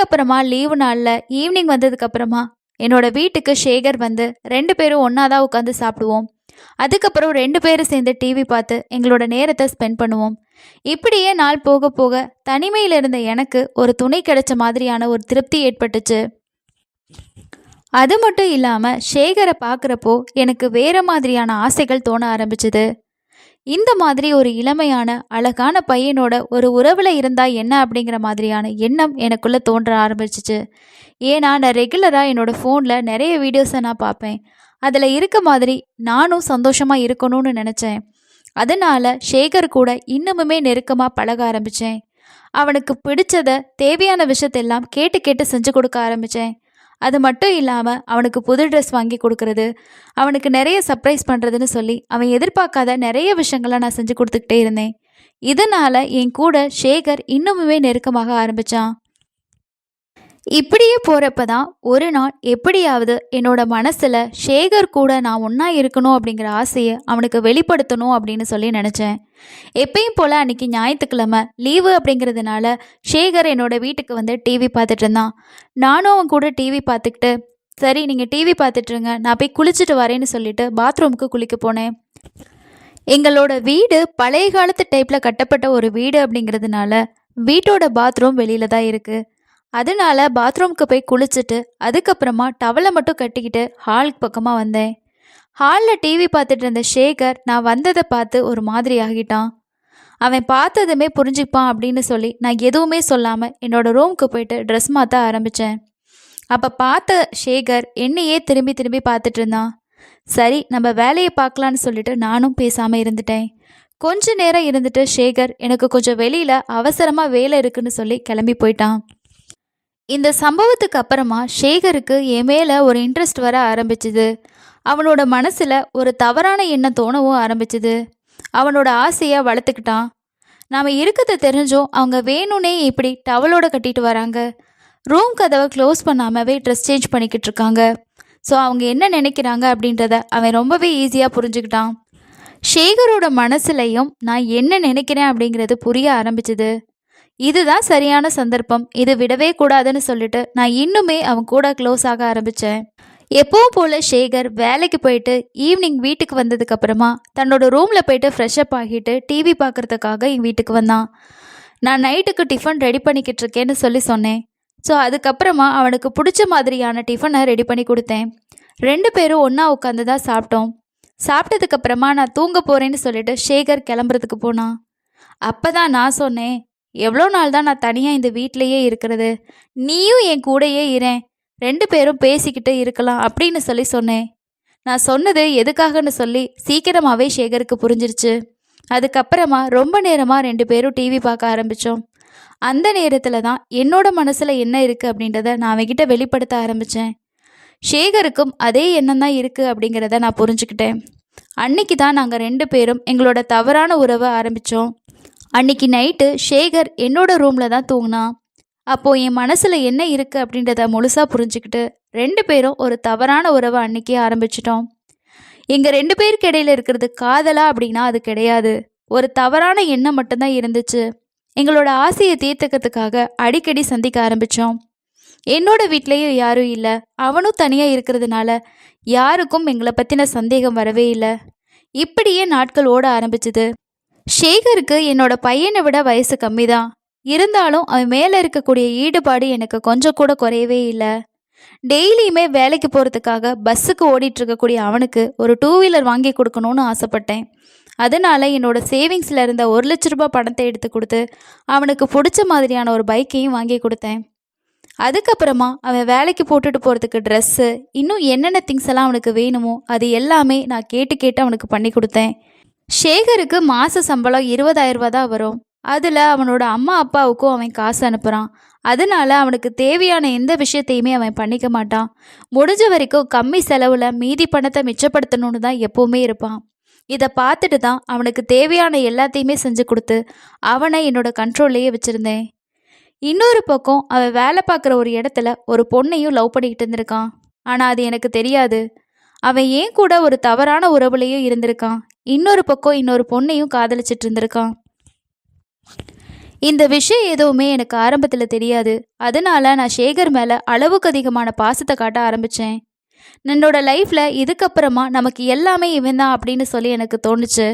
அதுக்கப்புறமா லீவு நாளில் ஈவினிங் வந்ததுக்கப்புறமா என்னோட வீட்டுக்கு சேகர் வந்து 2 பேரும் ஒன்றா தான் உட்காந்து சாப்பிடுவோம். அதுக்கப்புறம் 2 பேரும் சேர்ந்து டிவி பார்த்து எங்களோட நேரத்தை ஸ்பெண்ட் பண்ணுவோம். இப்படியே நாள் போக போக தனிமையில் இருந்த எனக்கு ஒரு துணை கிடைச்ச மாதிரியான ஒரு திருப்தி ஏற்பட்டுச்சு. அது மட்டும் இல்லாமல் சேகரை பார்க்குறப்போ எனக்கு வேறு மாதிரியான ஆசைகள் தோண ஆரம்பிச்சுது. இந்த மாதிரி ஒரு இளமையான அழகான பையனோட ஒரு உறவில் இருந்தால் என்ன அப்படிங்கிற மாதிரியான எண்ணம் எனக்குள்ளே தோன்ற ஆரம்பிச்சிச்சு. ஏன்னா நான் ரெகுலராக என்னோடய ஃபோனில் நிறைய வீடியோஸை நான் பார்ப்பேன். அதில் இருக்க மாதிரி நானும் சந்தோஷமாக இருக்கணும்னு நினச்சேன். அதனால் சேகர் கூட இன்னமுமே நெருக்கமாக பழக ஆரம்பித்தேன். அவனுக்கு பிடிச்சதை தேவையான விஷயத்தெல்லாம் கேட்டு கேட்டு செஞ்சு கொடுக்க ஆரம்பித்தேன். அது மட்டும் இல்லாமல் அவனுக்கு புது ட்ரெஸ் வாங்கி கொடுக்கறது, அவனுக்கு நிறைய சர்ப்ரைஸ் பண்ணுறதுன்னு சொல்லி அவன் எதிர்பார்க்காத நிறைய விஷயங்களை நான் செஞ்சு கொடுத்துக்கிட்டே இருந்தேன். இதனால் என் கூட சேகர் இன்னுமுமே நெருக்கமாக ஆரம்பித்தான். இப்படியே போகிறப்ப தான் ஒரு நாள் எப்படியாவது என்னோட மனசில் சேகர் கூட நான் ஒன்றா இருக்கணும் அப்படிங்கிற ஆசையை அவனுக்கு வெளிப்படுத்தணும் அப்படின்னு சொல்லி நினச்சேன். எப்பயும் போல் அன்றைக்கி ஞாயிற்றுக்கிழமை லீவு அப்படிங்கிறதுனால சேகர் என்னோட வீட்டுக்கு வந்து டிவி பார்த்துட்டு இருந்தான். நானும் அவன் கூட டிவி பார்த்துக்கிட்டு, சரி நீங்கள் டிவி பார்த்துட்ருங்க, நான் போய் குளிச்சுட்டு வரேன்னு சொல்லிட்டு பாத்ரூமுக்கு குளிக்க போனேன். எங்களோட வீடு பழைய காலத்து டைப்பில் கட்டப்பட்ட ஒரு வீடு அப்படிங்கிறதுனால வீட்டோட பாத்ரூம் வெளியில் தான் இருக்குது. அதனால பாத்ரூமுக்கு போய் குளிச்சுட்டு அதுக்கப்புறமா டவலை மட்டும் கட்டிக்கிட்டு ஹாலுக்கு பக்கமாக வந்தேன். ஹாலில் டிவி பார்த்துட்டு இருந்த சேகர் நான் வந்ததை பார்த்து ஒரு மாதிரி ஆகிட்டான். அவன் பார்த்ததுமே புரிஞ்சுப்பான் அப்படின்னு சொல்லி நான் எதுவுமே சொல்லாமல் என்னோடய ரூமுக்கு போயிட்டு ட்ரெஸ் மாற்ற ஆரம்பித்தேன். அப்போ பார்த்த சேகர் என்னையே திரும்பி திரும்பி பார்த்துட்டு இருந்தான். சரி நம்ம வேலையை பார்க்கலான்னு சொல்லிட்டு நானும் பேசாமல் இருந்துட்டேன். கொஞ்ச நேரம் இருந்துட்டு சேகர் எனக்கு கொஞ்சம் வெளியில் அவசரமாக வேலை இருக்குன்னு சொல்லி கிளம்பி போயிட்டான். இந்த சம்பவத்துக்கு அப்புறமா சேகருக்கு என் மேலே ஒரு இன்ட்ரெஸ்ட் வர ஆரம்பிச்சுது. அவனோட மனசில் ஒரு தவறான எண்ணம் தோணவும் ஆரம்பிச்சுது. அவனோட ஆசையை வளர்த்துக்கிட்டான். நாம் இருக்கிறத தெரிஞ்சும் அவங்க வேணும்னே இப்படி டவலோட கட்டிட்டு வராங்க. ரூம் கதவை க்ளோஸ் பண்ணாமவே ட்ரெஸ் சேஞ்ச் பண்ணிக்கிட்டு இருக்காங்க. ஸோ அவங்க என்ன நினைக்கிறாங்க அப்படின்றத அவன் ரொம்பவே ஈஸியாக புரிஞ்சுக்கிட்டான். சேகரோட மனசுலையும் நான் என்ன நினைக்கிறேன் அப்படிங்கிறது புரிய ஆரம்பிச்சுது. இதுதான் சரியான சந்தர்ப்பம், இது விடவே கூடாதுன்னு சொல்லிட்டு நான் இன்னுமே அவன் கூட க்ளோஸ் ஆக ஆரம்பித்தேன். எப்பவும் போல் சேகர் வேலைக்கு போயிட்டு ஈவினிங் வீட்டுக்கு வந்ததுக்கப்புறமா தன்னோட ரூமில் போயிட்டு ஃப்ரெஷ்அப் ஆகிட்டு டிவி பார்க்குறதுக்காக என் வீட்டுக்கு வந்தான். நான் நைட்டுக்கு டிஃபன் ரெடி பண்ணிக்கிட்டு இருக்கேன்னு சொன்னேன். ஸோ அதுக்கப்புறமா அவனுக்கு பிடிச்ச மாதிரியான டிஃபனை ரெடி பண்ணி கொடுத்தேன். 2 பேரும் ஒன்றா உட்காந்து தான் சாப்பிட்டோம். சாப்பிட்டதுக்கப்புறமா நான் தூங்க போகிறேன்னு சொல்லிட்டு சேகர் கிளம்புறதுக்கு போனான். அப்போ தான் நான் சொன்னேன், எவ்வளோ நாள் தான் நான் தனியாக இந்த வீட்டிலையே இருக்கிறது, நீயும் என் கூடையே இரேன், 2 பேரும் பேசிக்கிட்டு இருக்கலாம் அப்படின்னு சொன்னேன். நான் சொன்னது எதுக்காகன்னு சொல்லி சீக்கிரமாகவே சேகருக்கு புரிஞ்சிருச்சு. அதுக்கப்புறமா ரொம்ப நேரமாக 2 பேரும் டிவி பார்க்க ஆரம்பித்தோம். அந்த நேரத்தில் தான் என்னோட மனசில் என்ன இருக்குது அப்படின்றத நான் அவன்கிட்ட வெளிப்படுத்த ஆரம்பித்தேன். சேகருக்கும் அதே எண்ணம் தான் இருக்குது அப்படிங்கிறத நான் புரிஞ்சுக்கிட்டேன். அன்னைக்கு தான் நாங்கள் 2 பேரும் எங்களோட தவறான உறவை ஆரம்பித்தோம். அன்றைக்கி நைட்டு சேகர் என்னோட ரூமில் தான் தூங்கினான். அப்போது என் மனசில் என்ன இருக்குது அப்படின்றத முழுசாக புரிஞ்சுக்கிட்டு 2 பேரும் ஒரு தவறான உறவை அன்றைக்கே ஆரம்பிச்சிட்டோம். எங்கள் 2 பேருக்கு இடையில இருக்கிறது காதலா அப்படின்னா அது கிடையாது, ஒரு தவறான எண்ணம் மட்டும்தான் இருந்துச்சு. எங்களோட ஆசையை தீர்த்துக்கிறதுக்காக அடிக்கடி சந்திக்க ஆரம்பித்தோம். என்னோட வீட்லேயும் யாரும் இல்லை, அவனும் தனியாக இருக்கிறதுனால யாருக்கும் எங்களை பற்றின சந்தேகம் வரவே இல்லை. இப்படியே நாட்கள் ஓட ஆரம்பிச்சுது. சேகருக்கு என்னோட பையனை விட வயசு கம்மி தான், இருந்தாலும் அவன் மேலே இருக்கக்கூடிய ஈடுபாடு எனக்கு கொஞ்சம் கூட குறையவே இல்லை. டெய்லியுமே வேலைக்கு போகிறதுக்காக பஸ்ஸுக்கு ஓடிட்டுருக்கக்கூடிய அவனுக்கு ஒரு 2 வீலர் வாங்கி கொடுக்கணும்னு ஆசைப்பட்டேன். அதனால் என்னோட சேவிங்ஸில் இருந்த 1 லட்ச ரூபாய் பணத்தை எடுத்து கொடுத்து அவனுக்கு பிடிச்ச மாதிரியான ஒரு பைக்கையும் வாங்கி கொடுத்தேன். அதுக்கப்புறமா அவன் வேலைக்கு போட்டுட்டு போகிறதுக்கு ட்ரெஸ்ஸு, இன்னும் என்னென்ன திங்ஸ் எல்லாம் அவனுக்கு வேணுமோ அது எல்லாமே நான் கேட்டு கேட்டு அவனுக்கு பண்ணி கொடுத்தேன். சேகருக்கு மாத சம்பளம் 20,000 ரூபா தான் வரும். அதில் அவனோட அம்மா அப்பாவுக்கும் அவன் காசு அனுப்புகிறான். அதனால் அவனுக்கு தேவையான எந்த விஷயத்தையுமே அவன் பண்ணிக்க மாட்டான். முடிஞ்ச வரைக்கும் கம்மி செலவில் மீதி பணத்தை மிச்சப்படுத்தணும்னு தான் எப்போவுமே இருப்பான். இதை பார்த்துட்டு தான் அவனுக்கு தேவையான எல்லாத்தையுமே செஞ்சு கொடுத்து அவனை என்னோட கண்ட்ரோல்லையே வச்சுருந்தேன். இன்னொரு பக்கம் அவன் வேலை பார்க்குற ஒரு இடத்துல ஒரு பொண்ணையும் லவ் பண்ணிக்கிட்டு இருந்திருக்கான். ஆனால் அது எனக்கு தெரியாது. அவன் ஏன் கூட ஒரு தவறான உறவுலையும் இருந்திருக்கான். இன்னொரு பக்கம் இன்னொரு பொண்ணையும் காதலிச்சிட்டு இருந்திருக்கான். இந்த விஷயம் எதுவுமே எனக்கு ஆரம்பத்தில் தெரியாது. அதனால நான் சேகர் மேலே அளவுக்கு அதிகமான பாசத்தை காட்ட ஆரம்பித்தேன். என்னோட லைஃப்பில் இதுக்கப்புறமா நமக்கு எல்லாமே இவன் தான் அப்படின்னு சொல்லி எனக்கு தோணுச்சு.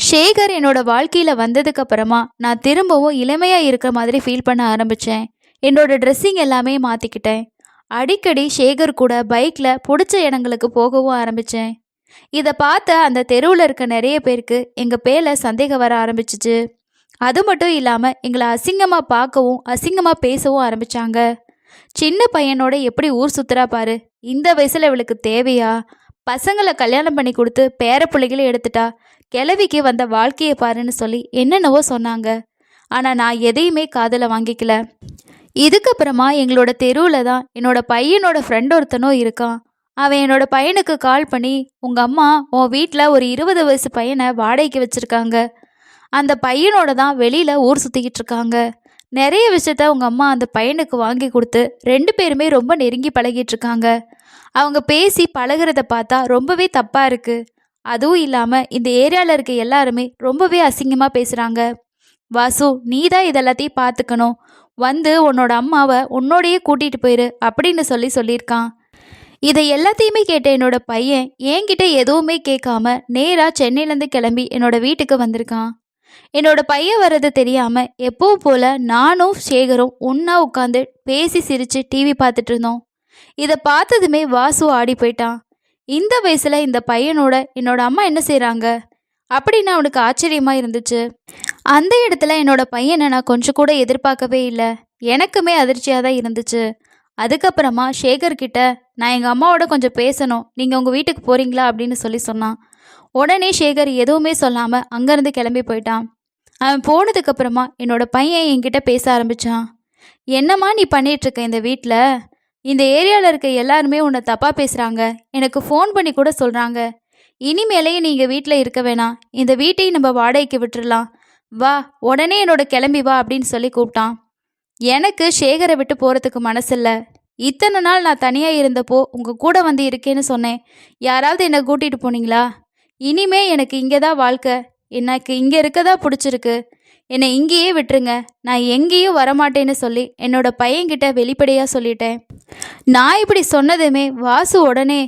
சேகர் என்னோட வாழ்க்கையில் வந்ததுக்கப்புறமா நான் திரும்பவும் இளமையாக இருக்கிற மாதிரி ஃபீல் பண்ண ஆரம்பித்தேன். என்னோட ட்ரெஸ்ஸிங் எல்லாமே மாற்றிக்கிட்டேன். அடிக்கடி சேகர் கூட பைக்கில் பிடிச்ச இடங்களுக்கு போகவும் ஆரம்பித்தேன். இதை பார்த்த அந்த தெருவில் இருக்க நிறைய பேருக்கு எங்கள் பேரில் சந்தேகம் வர ஆரம்பிச்சிச்சு. அது மட்டும் இல்லாமல் எங்களை அசிங்கமாக பார்க்கவும் அசிங்கமாக பேசவும் ஆரம்பித்தாங்க. சின்ன பையனோட எப்படி ஊர் சுற்றுறா பாரு, இந்த வயசில் இவளுக்கு தேவையா, பசங்களை கல்யாணம் பண்ணி கொடுத்து பேர பிள்ளைகளை எடுத்துட்டா, கிழவிக்கு வந்த வாழ்க்கையை பாருன்னு சொல்லி என்னென்னவோ சொன்னாங்க. ஆனால் நான் எதையுமே காதில் வாங்கிக்கல. இதுக்கப்புறமா எங்களோட தெருவில் தான் என்னோட பையனோட ஃப்ரெண்ட் ஒருத்தனும் இருக்கான். அவன் என்னோட பையனுக்கு கால் பண்ணி, உங்கள் அம்மா உன் வீட்டில் ஒரு 20 வயசு பையனை வாடகைக்கு வச்சுருக்காங்க, அந்த பையனோட தான் வெளியில் ஊர் சுற்றிக்கிட்டு இருக்காங்க, நிறைய விஷயத்த உங்கள் அம்மா அந்த பையனுக்கு வாங்கி கொடுத்து 2 பேருமே ரொம்ப நெருங்கி பழகிட்டு இருக்காங்க, அவங்க பேசி பழகிறத பார்த்தா ரொம்பவே தப்பாக இருக்குது, அதுவும் இல்லாமல் இந்த ஏரியாவில் இருக்க எல்லாருமே ரொம்பவே அசிங்கமாக பேசுகிறாங்க, வாசு நீ தான் இதெல்லாத்தையும் பார்த்துக்கணும், வந்து உன்னோட அம்மாவை உன்னோடையே கூட்டிகிட்டு போயிரு அப்படின்னு சொல்லியிருக்கான். இதை எல்லாத்தையுமே கேட்ட என்னோட பையன் என்கிட்ட எதுவுமே கேட்காம நேராக சென்னையிலேருந்து கிளம்பி என்னோட வீட்டுக்கு வந்திருக்கான். என்னோட பையன் வர்றது தெரியாமல் எப்பவும் போல் நானும் சேகரும் ஒன்றா உட்காந்து பேசி சிரித்து டிவி பார்த்துட்டு இருந்தோம். இதை பார்த்ததுமே வாசு ஆடி போயிட்டான். இந்த வயசில் இந்த பையனோட என்னோட அம்மா என்ன செய்கிறாங்க அப்படின்னு அவனுக்கு ஆச்சரியமாக இருந்துச்சு. அந்த இடத்துல என்னோட பையனை நான் கொஞ்சம் கூட எதிர்பார்க்கவே இல்லை. எனக்குமே அதிர்ச்சியாக தான் இருந்துச்சு. அதுக்கப்புறமா சேகர்கிட்ட நான் எங்கள் அம்மாவோட கொஞ்சம் பேசணும், நீங்கள் உங்கள் வீட்டுக்கு போகிறீங்களா அப்படின்னு சொன்னான். உடனே சேகர் எதுவுமே சொல்லாமல் அங்கேருந்து கிளம்பி போயிட்டான். அவன் போனதுக்கப்புறமா என்னோட பையன் என்கிட்ட பேச ஆரம்பித்தான். என்னம்மா நீ பண்ணிகிட்ருக்க இந்த வீட்டில், இந்த ஏரியாவில் இருக்க எல்லாருமே உன்னை தப்பாக பேசுகிறாங்க, எனக்கு ஃபோன் பண்ணி கூட சொல்கிறாங்க, இனிமேலேயும் நீங்கள் வீட்டில் இருக்க வேணாம், இந்த வீட்டையும் நம்ம வாடகைக்கு விட்டுடலாம், வா உடனே என்னோட கிளம்பி வா அப்படின்னு சொல்லி கூப்பிட்டான். எனக்கு சேகரை விட்டு போகிறதுக்கு மனசில்ல. இத்தனை நாள் நான் தனியாக இருந்தப்போ உங்கள் கூட வந்து இருக்கேன்னு சொன்னேன், யாராவது என்னை கூட்டிகிட்டு போனீங்களா? இனிமே எனக்கு இங்கே தான் வாழ்க்கை, எனக்கு இங்கே இருக்கதா பிடிச்சிருக்கு, என்னை இங்கேயே விட்டுருங்க, நான் எங்கேயும் வரமாட்டேன்னு சொல்லி என்னோட பையன்கிட்ட வெளிப்படையாக சொல்லிட்டேன். நான் இப்படி சொன்னதுமே வாசு உடனே,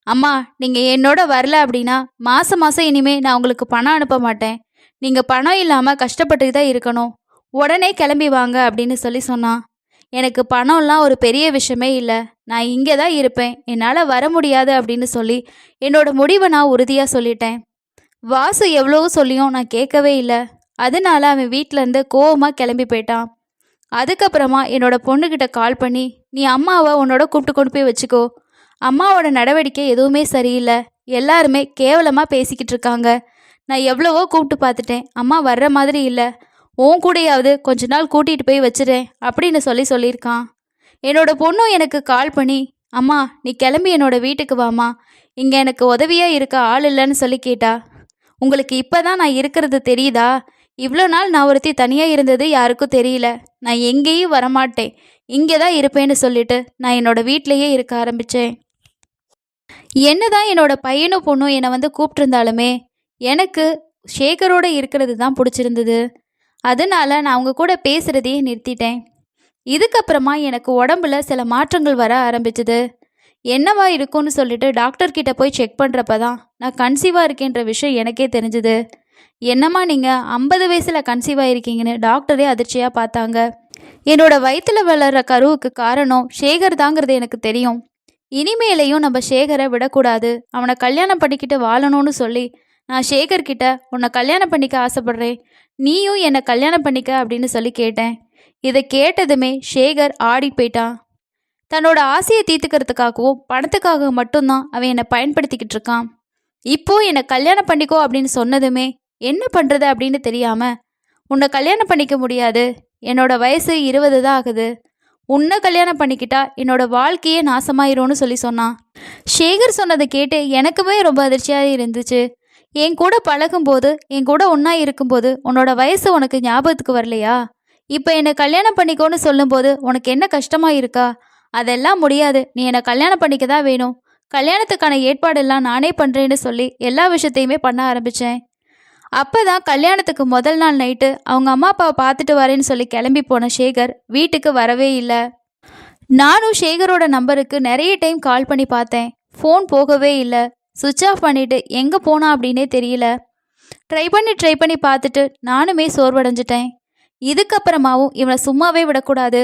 அம்மா நீங்கள் என்னோட வரல அப்படின்னா மாதம் மாதம் இனிமேல் நான் உங்களுக்கு பணம் அனுப்ப மாட்டேன், நீங்கள் பணம் இல்லாமல் கஷ்டப்பட்டு தான் இருக்கணும், உடனே கிளம்பி வாங்க அப்படின்னு சொன்னான். எனக்கு பணம்லாம் ஒரு பெரிய விஷயமே இல்லை, நான் இங்கே தான் இருப்பேன், என்னால் வர முடியாது அப்படின்னு சொல்லி என்னோட முடிவை நான் உறுதியாக சொல்லிட்டேன். வாசு எவ்வளவோ சொல்லியும் நான் கேட்கவே இல்லை. அதனால அவன் வீட்டிலேருந்து கோவமாக கிளம்பி போயிட்டான். அதுக்கப்புறமா என்னோட பொண்ணுக்கிட்ட கால் பண்ணி, நீ அம்மாவை உன்னோட கூப்பிட்டு கொண்டு போய் வச்சுக்கோ, அம்மாவோட நடவடிக்கை எதுவுமே சரியில்லை, எல்லாருமே கேவலமாக பேசிக்கிட்டு இருக்காங்க, நான் எவ்வளவோ கூப்பிட்டு பார்த்துட்டேன், அம்மா வர்ற மாதிரி இல்லை, உன் கூடையாவது கொஞ்ச நாள் கூட்டிகிட்டு போய் வச்சுறேன் அப்படின்னு சொல்லியிருக்கான். என்னோட பொண்ணும் எனக்கு கால் பண்ணி, அம்மா நீ கிளம்பி என்னோட வீட்டுக்கு வாமா, இங்கே எனக்கு உதவியாக இருக்க ஆள் இல்லைன்னு சொல்லி கேட்டா. உங்களுக்கு இப்போ தான் நான் இருக்கிறது தெரியுதா? இவ்வளோ நாள் நான் ஒருத்தி தனியாக இருந்தது யாருக்கும் தெரியல, நான் எங்கேயும் வரமாட்டேன், இங்கே தான் இருப்பேன்னு சொல்லிட்டு நான் என்னோட வீட்டிலையே இருக்க ஆரம்பித்தேன். என்ன தான் என்னோட பையனும் பொண்ணும் என்னை வந்து கூப்பிட்டுருந்தாலுமே எனக்கு சேகரோடு இருக்கிறது தான் பிடிச்சிருந்தது. அதனால நான் அவங்க கூட பேசுகிறதையே நிறுத்திட்டேன். இதுக்கப்புறமா எனக்கு உடம்புல சில மாற்றங்கள் வர ஆரம்பிச்சுது. என்னவா இருக்கும்னு சொல்லிட்டு டாக்டர்கிட்ட போய் செக் பண்ணுறப்ப தான் நான் கன்சீவாக இருக்கேன்ற விஷயம் எனக்கே தெரிஞ்சுது. என்னம்மா நீங்கள் 50 வயசில் கன்சீவாக இருக்கீங்கன்னு டாக்டரே அதிர்ச்சியாக பார்த்தாங்க. என்னோட வயிற்றில் வளர்கிற கருவுக்கு காரணம் சேகர் தாங்கிறது எனக்கு தெரியும். இனிமேலையும் நம்ம சேகரை விடக்கூடாது, அவனை கல்யாணம் பண்ணிக்கிட்டு வாழணும்னு சொல்லி நான் சேகர்கிட்ட உன்னை கல்யாணம் பண்ணிக்க ஆசைப்பட்றேன், நீயும் என்னை கல்யாணம் பண்ணிக்க அப்படின்னு சொல்லி கேட்டேன். இதை கேட்டதுமே சேகர் ஆடி போயிட்டான். தன்னோட ஆசையை தீர்த்துக்கிறதுக்காகவும் பணத்துக்காக மட்டும்தான் அவன் என்னை பயன்படுத்திக்கிட்டு இருக்கான். இப்போது என்னை கல்யாணம் பண்ணிக்கோ அப்படின்னு சொன்னதுமே என்ன பண்ணுறது அப்படின்னு தெரியாமல், உன்னை கல்யாணம் பண்ணிக்க முடியாது, என்னோட வயசு 20 தான் ஆகுது, உன்னை கல்யாணம் பண்ணிக்கிட்டா என்னோட வாழ்க்கையே நாசமாயிரும்னு சொன்னான். சேகர் சொன்னதை கேட்டு எனக்குமே ரொம்ப அதிர்ச்சியாக இருந்துச்சு. என் கூட பழகும்போது, என் கூட ஒன்றா இருக்கும்போது உன்னோட வயசு உனக்கு ஞாபகத்துக்கு வரலையா? இப்போ என்னை கல்யாணம் பண்ணிக்கோன்னு சொல்லும்போது உனக்கு என்ன கஷ்டமாக இருக்கா? அதெல்லாம் முடியாது, நீ என்னை கல்யாணம் பண்ணிக்க தான் வேணும், கல்யாணத்துக்கான ஏற்பாடெல்லாம் நானே பண்ணுறேன்னு சொல்லி எல்லா விஷயத்தையுமே பண்ண ஆரம்பித்தேன். அப்போ தான் கல்யாணத்துக்கு முதல் நாள் நைட்டு அவங்க அம்மா அப்பாவை பார்த்துட்டு வரேன்னு சொல்லி கிளம்பி போன சேகர் வீட்டுக்கு வரவே இல்லை. நானும் சேகரோட நம்பருக்கு நிறைய டைம் கால் பண்ணி பார்த்தேன். ஃபோன் போகவே இல்லை. சுவிட்ச் ஆஃப் பண்ணிவிட்டு எங்கே போனா அப்படின்னே தெரியல. ட்ரை பண்ணி பார்த்துட்டு நானுமே சோர்வடைஞ்சிட்டேன். இதுக்கப்புறமாவும் இவனை சும்மாவே விடக்கூடாது.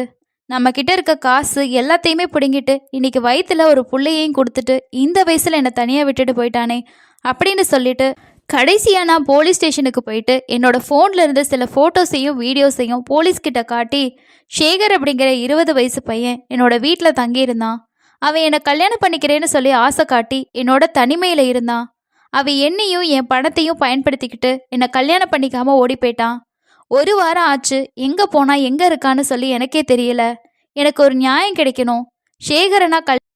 நம்மக்கிட்ட இருக்க காசு எல்லாத்தையுமே பிடுங்கிட்டு இன்னைக்கு வயிற்றுல ஒரு புள்ளையையும் கொடுத்துட்டு இந்த வயசில் என்னை தனியாக விட்டுட்டு போயிட்டானே அப்படின்னு சொல்லிட்டு கடைசியாக நான் போலீஸ் ஸ்டேஷனுக்கு போயிட்டு என்னோட ஃபோனில் இருந்து சில ஃபோட்டோஸையும் வீடியோஸையும் போலீஸ்கிட்ட காட்டி, சேகர் அப்படிங்கிற 20 வயசு பையன் என்னோட வீட்டில் தங்கியிருந்தான். அவன் என்னை கல்யாணம் பண்ணிக்கிறேன்னு சொல்லி ஆசை காட்டி என்னோட தனிமையில் இருந்தான். அவன் என்னையும் என் பணத்தையும் பயன்படுத்திக்கிட்டு என்னை கல்யாணம் பண்ணிக்காமல் ஓடி போயிட்டான். 1 வாரம் ஆச்சு. எங்கே போனா எங்கே இருக்கான்னு சொல்லி எனக்கே தெரியல. எனக்கு ஒரு நியாயம் கிடைக்கணும். சேகரை நான்